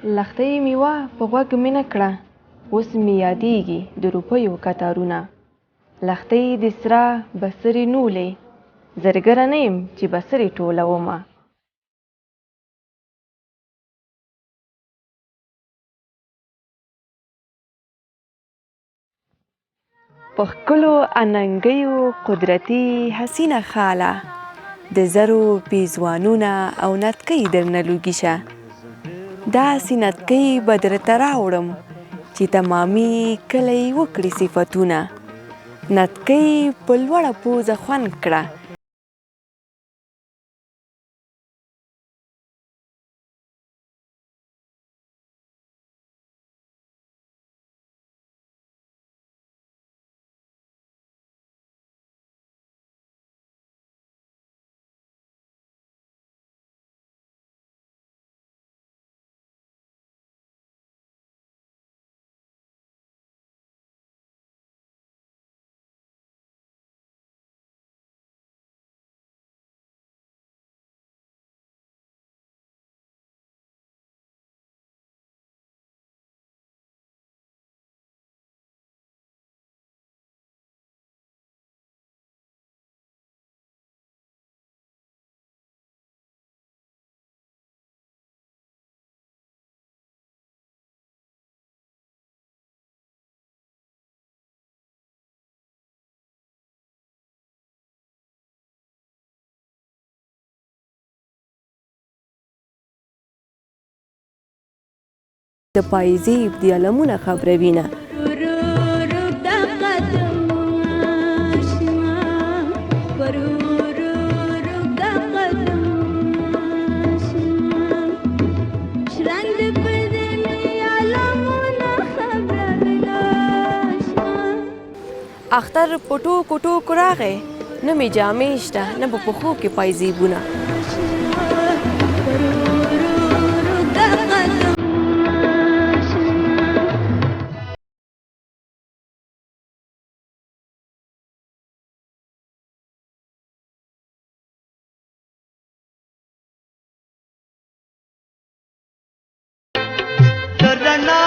لښتۍ میوه په غوږ مې نه کړه، اوس مې یادېږي د روپیو کتارونه. لښتۍ د سره بڅري نولې، زرګره نه یم چې بڅري ټولومه. په ښکلو اننګیو قدرتي حسینه خاله، د زرو پیزوانونه او نتکۍ درنه لوګي شه. داسې نتکۍ به درته راوړم چې تمامي کلی وکړي صفتونه. نتکۍ په لوړه پوزه خوند کړه. د پایزیب د علمونه خبروینه. اختر په ټوکو ټوکو راغی، نه مې جامې شته نه په پښو کې پایزیبونه. رڼا